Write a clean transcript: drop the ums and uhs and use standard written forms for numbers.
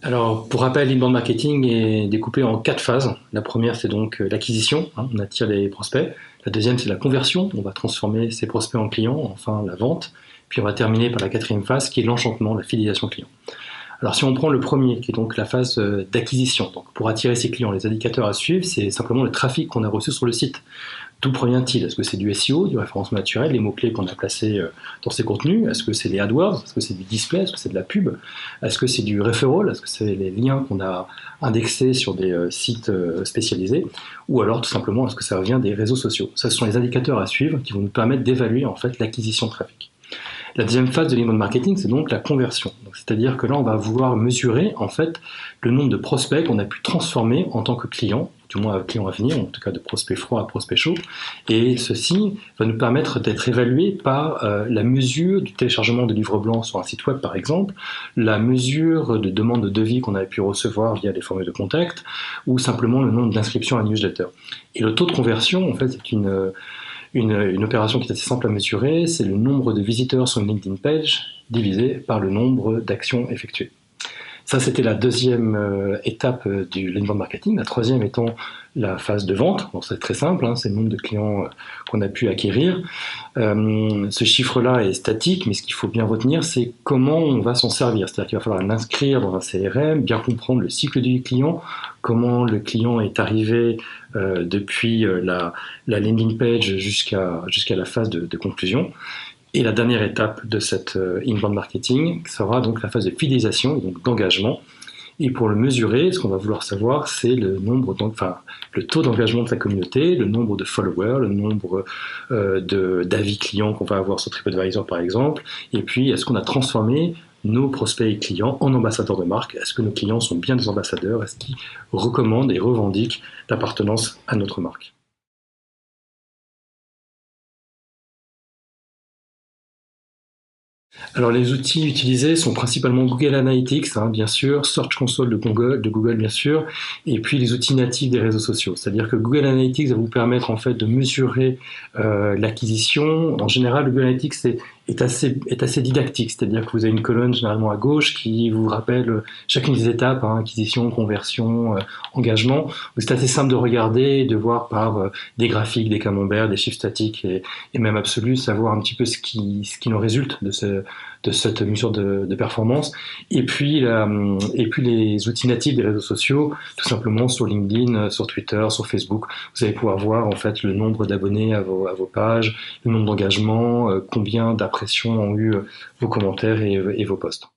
Alors, pour rappel, l'inbound marketing est découpé en 4 phases. La première, c'est donc l'acquisition, hein, on attire les prospects. La deuxième, c'est la conversion, on va transformer ces prospects en clients. Enfin, la vente. Puis on va terminer par la quatrième phase, qui est l'enchantement, la fidélisation client. Alors, si on prend le premier, qui est donc la phase d'acquisition, donc pour attirer ses clients, les indicateurs à suivre, c'est simplement le trafic qu'on a reçu sur le site. D'où provient-il? Est-ce que c'est du SEO, du référencement naturel, les mots-clés qu'on a placés dans ces contenus? Est-ce que c'est des AdWords? Est-ce que c'est du display? Est-ce que c'est de la pub? Est-ce que c'est du referral? Est-ce que c'est les liens qu'on a indexés sur des sites spécialisés? Ou alors, tout simplement, est-ce que ça vient des réseaux sociaux? Ça, ce sont les indicateurs à suivre qui vont nous permettre d'évaluer en fait l'acquisition de trafic. La deuxième phase de l'inbound marketing, c'est donc la conversion. C'est-à-dire que là, on va vouloir mesurer en fait le nombre de prospects qu'on a pu transformer en tant que clients, du moins clients à venir, en tout cas de prospects froids à prospects chauds. Et ceci va nous permettre d'être évalué par la mesure du téléchargement de livres blancs sur un site web, par exemple, la mesure de demande de devis qu'on avait pu recevoir via des formulaires de contact, ou simplement le nombre d'inscriptions à la newsletter. Et le taux de conversion, en fait, c'est une opération qui est assez simple à mesurer, c'est le nombre de visiteurs sur une LinkedIn page divisé par le nombre d'actions effectuées. Ça, c'était la deuxième étape du l'inbound marketing. La troisième étant la phase de vente. Donc, c'est très simple, hein, c'est le nombre de clients qu'on a pu acquérir. Ce chiffre-là est statique, mais ce qu'il faut bien retenir, c'est comment on va s'en servir. C'est-à-dire qu'il va falloir l'inscrire dans un CRM, bien comprendre le cycle du client, comment le client est arrivé depuis la landing page jusqu'à la phase de conclusion. Et la dernière étape de cette inbound marketing sera donc la phase de fidélisation, donc d'engagement. Et pour le mesurer, ce qu'on va vouloir savoir, c'est le taux d'engagement de sa communauté, le nombre de followers, le nombre d'avis clients qu'on va avoir sur TripAdvisor par exemple, et puis est-ce qu'on a transformé nos prospects et clients en ambassadeurs de marque? Est-ce que nos clients sont bien des ambassadeurs? Est-ce qu'ils recommandent et revendiquent l'appartenance à notre marque? Alors les outils utilisés sont principalement Google Analytics, hein, bien sûr, Search Console de Google, bien sûr, et puis les outils natifs des réseaux sociaux. C'est-à-dire que Google Analytics va vous permettre en fait de mesurer l'acquisition. En général, Google Analytics est assez didactique, c'est-à-dire que vous avez une colonne généralement à gauche qui vous rappelle chacune des étapes, hein, acquisition, conversion, engagement. C'est assez simple de regarder, de voir par des graphiques, des camemberts, des chiffres statiques et même absolus, savoir un petit peu ce qui nous résulte de cette mesure de performance. Et puis les outils natifs des réseaux sociaux, tout simplement sur LinkedIn, sur Twitter, sur Facebook, vous allez pouvoir voir en fait le nombre d'abonnés à vos pages, le nombre d'engagements, combien d'impressions ont eu vos commentaires et vos posts.